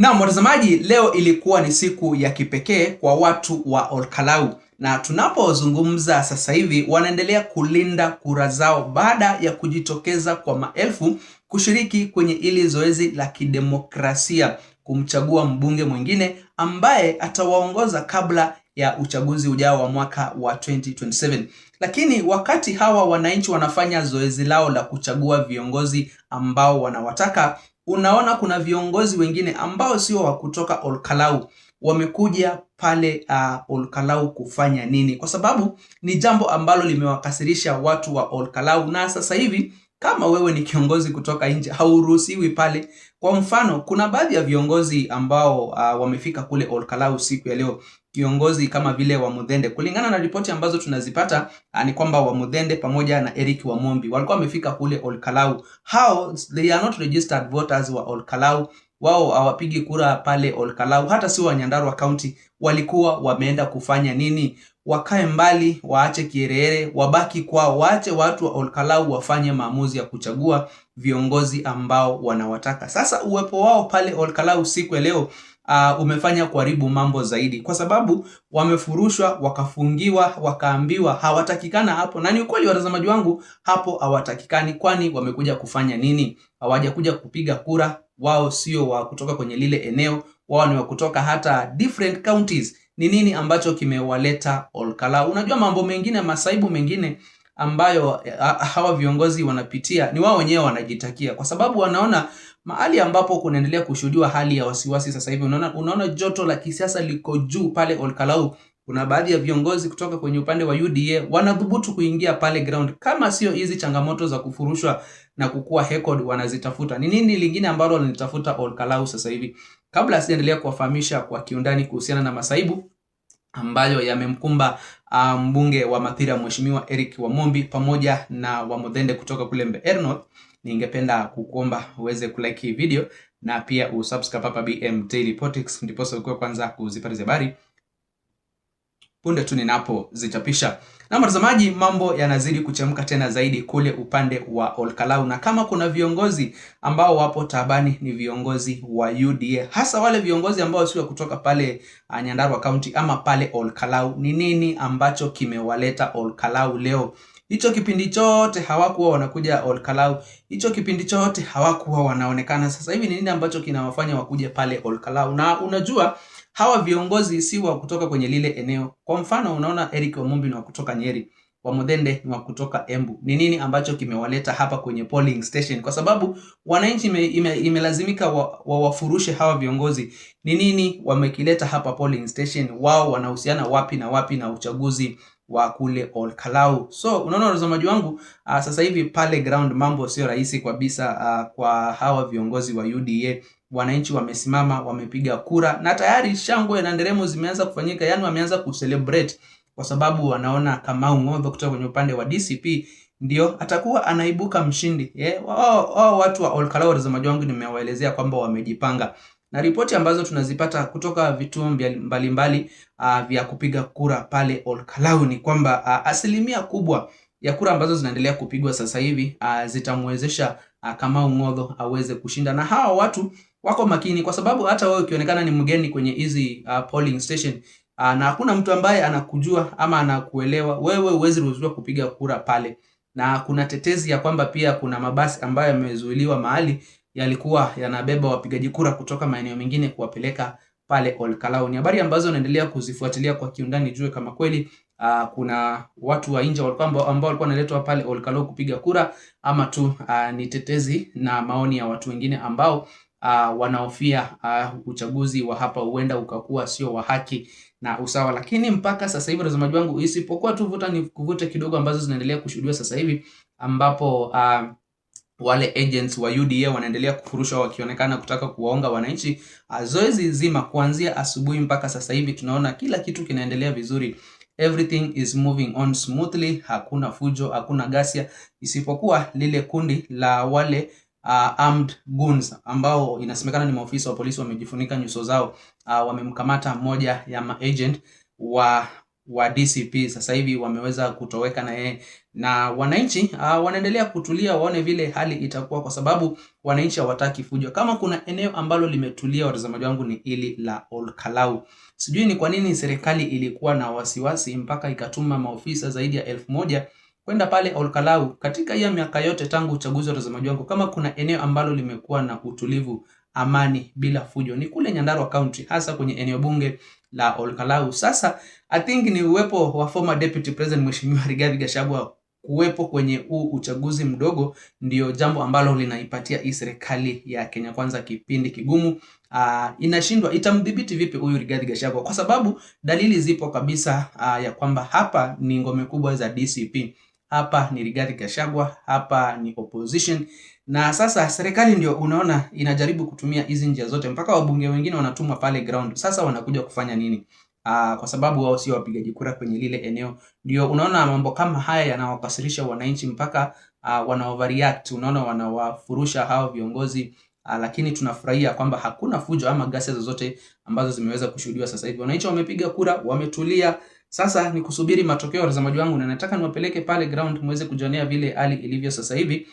Na mtazamaji, leo ilikuwa ni siku ya kipekee kwa watu wa Olkalau, na tunapozungumza sasa hivi wanaendelea kulinda kura zao baada ya kujitokeza kwa maelfu kushiriki kwenye ili zoezi la kidemokrasia kumchagua mbunge mwingine ambaye atawaongoza kabla ya uchaguzi ujao wa mwaka wa 2027. Lakini wakati hawa wananchi wanafanya zoezi lao la kuchagua viongozi ambao wanawataka, unaona kuna viongozi wengine ambao sio wa kutoka Olkalau wamekuja pale Olkalau kufanya nini? Kwa sababu ni jambo ambalo limewakasirisha watu wa Olkalau, na sasa hivi kama wewe ni kiongozi kutoka nje hauruhusiwi pale. Kwa mfano, kuna baadhi ya viongozi ambao wamefika kule Olkalau siku ya leo. Kiongozi kama vile Wamuthende, kulingana na ripoti ambazo tunazipata ni kwamba Wamuthende pamoja na Eric Wamombi walikuwa wamefika kule Olkalau. How they are not registered voters wa Olkalau, wao hawapigi kura pale Olkalau, hata si wa Nyandarua County. Walikuwa wameenda kufanya nini? Wakae mbali, waache kierere, wabaki kwao, waache watu wa Olkalau wafanye maamuzi ya kuchagua viongozi ambao wanawataka. Sasa uwepo wao pale Olkalau siku ya leo umefanya kuharibu mambo zaidi, kwa sababu wamefurushwa, wakafungiwa, wakaambiwa hawatakikana hapo. Na ni ukweli watazamaji wangu, hapo hawatakikani. Kwani wamekuja kufanya nini? Hawajakuja kupiga kura. Wao sio wa kutoka kwenye lile eneo, wao ni wa kutoka hata different counties. Ni nini ambacho kimewaleta Olkalau? Unajua mambo mengine, masaibu mengine ambayo hawa viongozi wanapitia ni wao wenyewe wanajitakia, kwa sababu wanaona mahali ambapo kunaendelea kushuhudiwa hali ya wasiwasi sasa hivi. Unaona joto la kisiasa liko juu pale Olkalau. Kuna baadhi ya viongozi kutoka kwenye upande wa UDA wanadhubutu kuingia pale ground. Kama sio hizi changamoto za kufurushwa na kukua hekod wanazitafuta, ni nini lingine ambalo wanatafuta Olkalau sasa hivi? Kabla siendelea kuwafahamisha kwa kiundani kuhusiana na masaibu ambayo yamemkumba mbunge wa Mathira Mheshimiwa Eric Wamombi pamoja na Wamuthende kutoka kule Mbeere North, ningependa kukuomba uweze kulike hii video na pia usubscribe hapa BM Daily Politics, ndipo uwe kwanza kuzipata habari punde tu ninapozichapisha. Na mtazamaji, mambo yanazidi kuchemka tena zaidi kule upande wa Olkalau, na kama kuna viongozi ambao wapo tabani ni viongozi wa UDA, hasa wale viongozi ambao sio kutoka pale Nyandarua County ama pale Olkalau. Ni nini ambacho kimewaleta Olkalau leo? Hicho kipindi chote hawakuwa wanakuja Olkalau, hicho kipindi chote hawakuwa wanaonekana. Sasa hivi ni nini ambacho kinawafanya wakuje pale Olkalau? Na unajua hawa viongozi si wa kutoka kwenye lile eneo. Kwa mfano, unaona Eric Wamombi ni wa kutoka Nyeri, Wamuthende ni wa kutoka Embu. Ni nini ambacho kimewaleta hapa kwenye polling station? Kwa sababu wananchi imelazimika wafurushe hawa viongozi. Ni nini wamekileta hapa polling station? Wao wanahusiana wapi na wapi na uchaguzi wa kule Olkalau? So unaona watazamaji wangu, sasa hivi pale ground mambo sio rahisi kabisa kwa hawa viongozi wa UDA. Wananchi wamesimama, wamepiga kura, na tayari shangwe na nderemo zimeanza kufanyika. Yani wameanza kucelebrate kwa sababu wanaona Kamau Ng'ombe kutoka kwenye upande wa DCP ndio atakuwa anaibuka mshindi. Watu wa Olkalau watazamaji wangu, nimewaelezea kwamba wamejipanga, na ripoti ambazo tunazipata kutoka vituo mbalimbali vya kupiga kura pale Olkalau ni kwamba asilimia kubwa ya kura ambazo zinaendelea kupigwa sasa hivi zitamwezesha Kamau Ng'ombe aweze kushinda. Na hawa watu wako makini, kwa sababu hata wewe ukionekana ni mgeni kwenye hizi polling station na hakuna mtu ambaye anakujua ama anakuelewa, wewe huwezi ruhusiwa kupiga kura pale. Na kuna tetezi ya kwamba pia kuna mabasi ambayo yamezuiliwa mahali yalikuwa yanabeba wapigaji kura kutoka maeneo mengine kuwapeleka pale Olkalau. Ni habari ambazo naendelea kuzifuatilia kwa kiundani, jue kama kweli kuna watu wa nje ambao walikuwa wanaletwa pale Olkalau kupiga kura, ama tu ni tetezi na maoni ya watu wengine ambao wanahofia uchaguzi wa hapa huenda ukakuwa sio wa haki na usawa. Lakini mpaka sasa hivi watazamaji wangu, isipokuwa tu vuta ni kuvute kidogo ambazo zinaendelea kushuhudiwa sasa hivi, ambapo wale agents wa UDA wanaendelea kufurushwa wakionekana kutaka kuwaonga wananchi. Zoezi zima kuanzia asubuhi mpaka sasa hivi tunaona kila kitu kinaendelea vizuri. Everything is moving on smoothly. Hakuna fujo, hakuna ghasia, isipokuwa lile kundi la wale armed goons ambao inasemekana ni maofisa wa polisi wamejifunika nyuso zao. Wamemkamata mmoja ya maagent wa wa DCP sasa hivi wameweza kutoweka na yeye, na wananchi wanaendelea kutulia waone vile hali itakuwa, kwa sababu wananchi hawataki fujo. Kama kuna eneo ambalo limetulia, watazamaji wangu, ni hili la Olkalau. Sijui ni kwa nini serikali ilikuwa na wasiwasi mpaka ikatuma maofisa zaidi ya 1000 kwenda pale Olkalau katika hiyo miaka yote tangu uchaguzi, watazamaji wangu. Kama kuna eneo ambalo limekuwa na utulivu, amani, bila fujo, ni kule Nyandarua County, hasa kwenye eneo bunge la Olkalau. Sasa I think ni uwepo wa former deputy president Mheshimiwa Rigathi Gachagua kuwepo kwenye huu uchaguzi mdogo ndio jambo ambalo linaipatia hii serikali ya Kenya Kwanza kipindi kigumu. Inashindwa itamdhibiti vipi huyu Rigathi Gachagua, kwa sababu dalili zipo kabisa ya kwamba hapa ni ngome kubwa za DCP. Hapa ni Rigathi Gachagua, hapa ni opposition. Na sasa serikali ndio unaona inajaribu kutumia hizi njia zote, mpaka wabunge wengine wanatumwa pale ground. Sasa wanakuja kufanya nini? Kwa sababu wao sio wapigaji kura kwenye lile eneo. Ndio unaona mambo kama haya yanawakasirisha wananchi mpaka wana overreact. Unaona wanawafurusha hao viongozi, lakini tunafurahia kwamba hakuna fujo ama ghasia zozote ambazo zimeweza kushuhudiwa sasa hivi. Wananchi wamepiga kura, wametulia. Sasa ni kusubiri matokeo, watazamaji wangu, na nataka niwapeleke pale ground muweze kujionea vile hali ilivyo sasa hivi,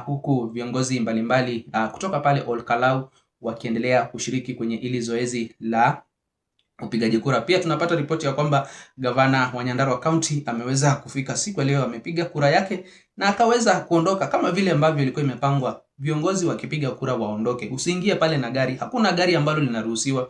huku viongozi mbalimbali kutoka pale Olkalau wakiendelea kushiriki kwenye ili zoezi la upigaji kura. Pia tunapata ripoti ya kwamba gavana wa Nyandarua County ameweza kufika siku leo, amepiga kura yake na akaweza kuondoka kama vile ambavyo ilikuwa imepangwa. Viongozi wakipiga kura waondoke, usiingie pale na gari, hakuna gari ambalo linaruhusiwa.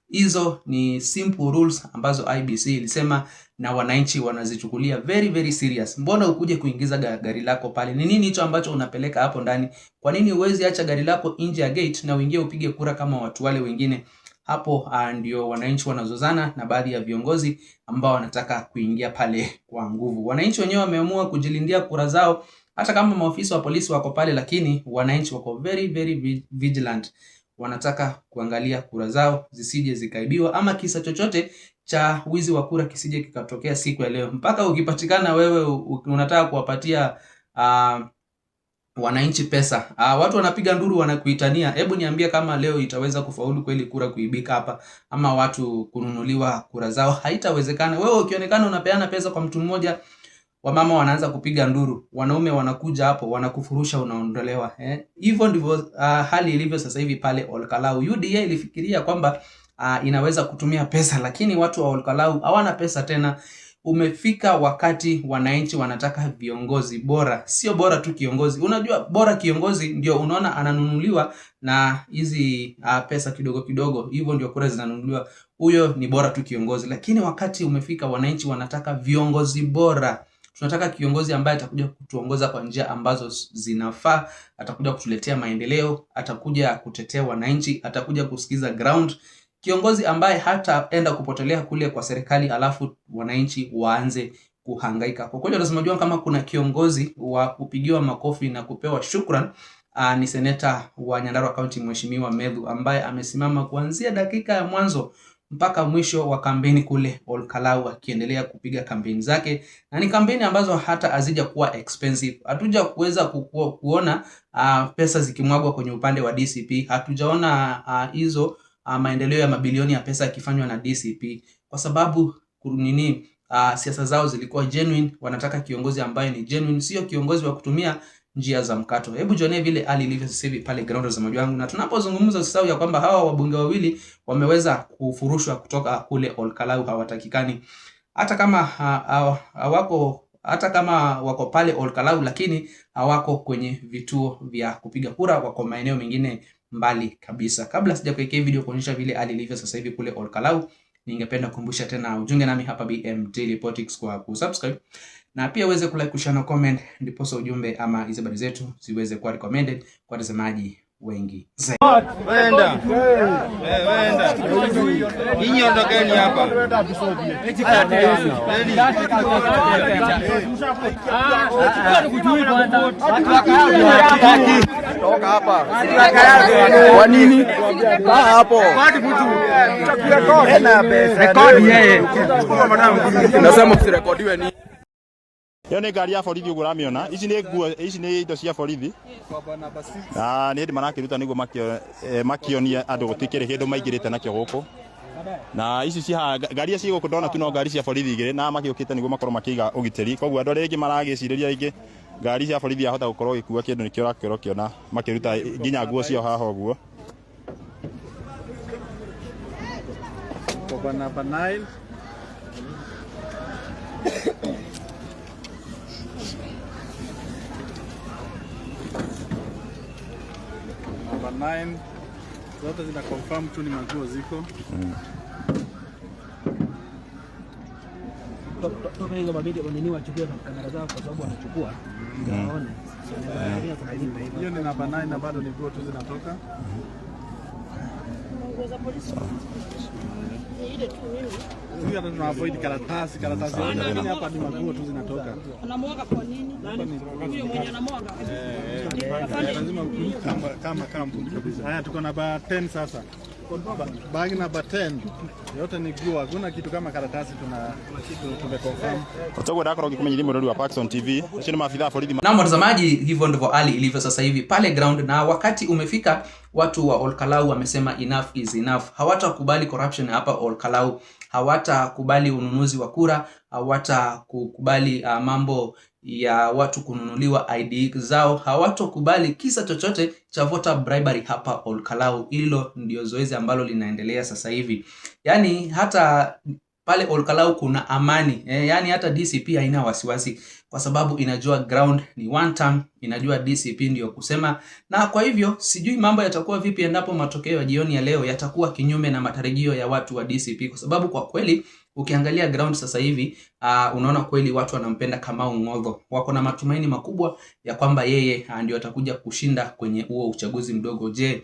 Hizo ni simple rules ambazo IBC ilisema na wananchi wanazichukulia very very serious. Mbona ukuje kuingiza gari lako pale? Ni nini hicho ambacho unapeleka hapo ndani? Kwa nini uwezi acha gari lako nje ya gate na uingie upige kura kama watu wale wengine? Hapo ndio wananchi wanazozana na baadhi ya viongozi ambao wanataka kuingia pale kwa nguvu. Wananchi wenyewe wameamua kujilindia kura zao, hata kama maofisa wa polisi wako pale, lakini wananchi wako very very vigilant. Wanataka kuangalia kura zao zisije zikaibiwa, ama kisa chochote cha wizi wa kura kisije kikatokea siku ya leo. Mpaka ukipatikana wewe unataka kuwapatia wananchi pesa, watu wanapiga nduru, wanakuitania. Hebu niambie kama leo itaweza kufaulu kweli kura kuibika hapa, ama watu kununuliwa kura zao? Haitawezekana. Wewe ukionekana unapeana pesa kwa mtu mmoja, wamama wanaanza kupiga nduru, wanaume wanakuja hapo, wanakufurusha, unaondolewa. Hivyo ndivyo hali ilivyo sasa hivi pale Olkalau. UDA ilifikiria kwamba inaweza kutumia pesa, lakini watu wa Olkalau hawana pesa tena. Umefika wakati wananchi wanataka viongozi bora, sio bora tu kiongozi. Unajua bora kiongozi ndio unaona ananunuliwa na hizi pesa kidogo kidogo, hivyo ndio kura zinanunuliwa. Huyo ni bora tu kiongozi, lakini wakati umefika wananchi wanataka viongozi bora. Tunataka kiongozi ambaye atakuja kutuongoza kwa njia ambazo zinafaa, atakuja kutuletea maendeleo, atakuja kutetea wananchi, atakuja kusikiza ground. Kiongozi ambaye hataenda kupotelea kule kwa serikali alafu wananchi waanze kuhangaika. Kwa kweli lazima kama kuna kiongozi wa kupigiwa makofi na kupewa shukran, ni seneta wa Nyandarua County Mheshimiwa Medhu, ambaye amesimama kuanzia dakika ya mwanzo mpaka mwisho wa kampeni kule Olkalau, akiendelea kupiga kampeni zake, na ni kampeni ambazo hata hazija kuwa expensive. Hatuja kuweza kuona pesa zikimwagwa kwenye upande wa DCP. Hatujaona hizo maendeleo ya mabilioni ya pesa yakifanywa na DCP, kwa sababu siasa zao zilikuwa genuine. Wanataka kiongozi ambaye ni genuine, sio kiongozi wa kutumia njia za mkato. Hebu jione vile hali ilivyo sasa hivi pale ground za maji wangu. Na tunapozungumza usisahau ya kwamba hawa wabunge wawili wameweza kufurushwa kutoka kule Olkalau, hawatakikani. Hata kama wako pale Olkalau, lakini hawako kwenye vituo vya kupiga kura, wako maeneo mengine mbali kabisa. Kabla sijakuwekea video kuonyesha vile hali ilivyo sasa hivi kule Olkalau, ningependa kukumbusha tena ujunge nami hapa BM Daily Politics kwa kusubscribe, na pia uweze kulike, kushare na comment, ndipo ujumbe ama hizo habari zetu ziweze kuwa recommended kwa watazamaji wengi zaidi. Wenda. Ninyi ondokeni hapa. Toka hapa. Kwa nini? Hapo. Rekodi yeye. Nasema usirekodiwe ni. Yone gari ya borithi ugo ramiona ici ni indo cia borithi ni hindi marakiruta niguo makionia andu gutikire hindu maingirite nakio guku na ici cia ngari cia guku ndona tu no ngari cia borithi igire na makiukite niguo makorwo makiiga ugiteri koguo andu aria maragicireria ingi ngari cia borithi ahota gukorwo gikua kindu nikio rakero kiona makiruta nginya nguo cio haha uguo kwa namba 9 namba 9 zote zina confirm tu ni maguo ziko. Toka hizo mabidi wanini wachukue kamera zao kwa sababu wanachukua. Waone. Hiyo ni namba 9 na bado ni nguo tu zinatoka. Ngoza polisi. Ni ile tu mimi. Sisi hata tuna avoid karatasi lakini hapa ni maguo tu zinatoka. Anamwaga kwa nini? Huyo mwenye anamwaga. Lazima kama kabisa. Haya tuko namba 10 sasa. Bag namba 10 yote ni nguo, hakuna kitu kama karatasi tumeconfirm. Utakuwa dakoro kikumenya limwe wa Paxson TV. Shini maafisa polisi. Na mtazamaji, hivyo ndivyo hali ilivyo sasa hivi pale ground, na wakati umefika watu wa Olkalau wamesema enough is enough. Hawatakubali corruption hapa Olkalau, hawatakubali ununuzi wa kura, hawatakubali mambo ya watu kununuliwa ID zao, hawatakubali kisa chochote cha voter bribery hapa Olkalau. Hilo ndio zoezi ambalo linaendelea sasa hivi. Yani hata pale Olkalau kuna amani. Yani hata DCP haina wasiwasi kwa sababu inajua ground ni one term, inajua DCP ndio kusema, na kwa hivyo sijui mambo yatakuwa vipi endapo matokeo ya jioni ya leo yatakuwa kinyume na matarajio ya watu wa DCP, kwa sababu kwa kweli ukiangalia ground sasa hivi unaona kweli watu wanampenda Kamau Ng'otho. Wako na matumaini makubwa ya kwamba yeye ndio atakuja kushinda kwenye huo uchaguzi mdogo. Je,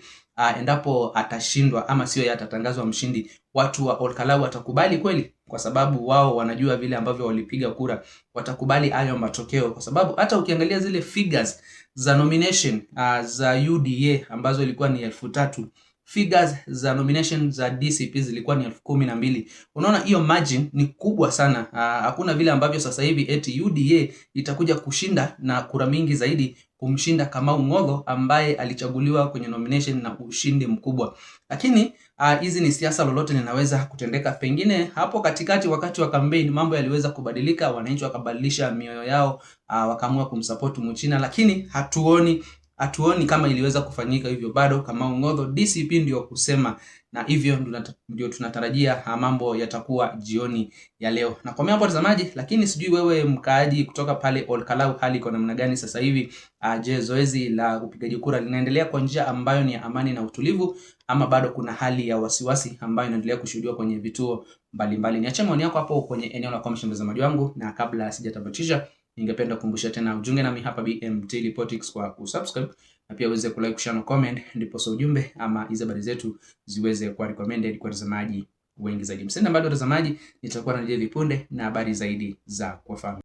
endapo atashindwa ama sio yeye atatangazwa mshindi, watu wa Olkalau watakubali kweli? Kwa sababu wao wanajua vile ambavyo walipiga kura, watakubali hayo matokeo? Kwa sababu hata ukiangalia zile figures za nomination za UDA ambazo ilikuwa ni 3,000, figures za nomination za DCP zilikuwa ni 12,000. Unaona hiyo margin ni kubwa sana. Hakuna vile ambavyo sasa hivi eti UDA itakuja kushinda na kura mingi zaidi kumshinda Kamau Ng'otho ambaye alichaguliwa kwenye nomination na ushindi mkubwa. Lakini hizi ni siasa, lolote linaweza kutendeka. Pengine hapo katikati wakati wa campaign mambo yaliweza kubadilika, wananchi wakabadilisha mioyo yao, wakaamua kumsupport Mchina, lakini hatuoni kama iliweza kufanyika hivyo. Bado Kamau Ng'otho DCP ndio kusema, na hivyo ndio tunatarajia mambo yatakuwa jioni ya leo. Na kwa hapo watazamaji, lakini sijui wewe mkaaji kutoka pale Olkalau hali iko namna gani sasa hivi? Je, zoezi la upigaji kura linaendelea kwa njia ambayo ni amani na utulivu, ama bado kuna hali ya wasiwasi ambayo inaendelea kushuhudiwa kwenye vituo mbalimbali? Niache maoni yako hapo kwenye eneo la comment mtazamaji wangu, na kabla sijatabatisha ningependa kukumbusha tena ujiunge nami hapa BM Daily Politics kwa kusubscribe, na pia uweze kulike, kushare na comment, ndipo so ujumbe ama hizo habari zetu ziweze kuwa recommended kwa watazamaji wengi zaidi. Msenda bado watazamaji, nitakuwa narejea vipunde na habari zaidi za kufahamu.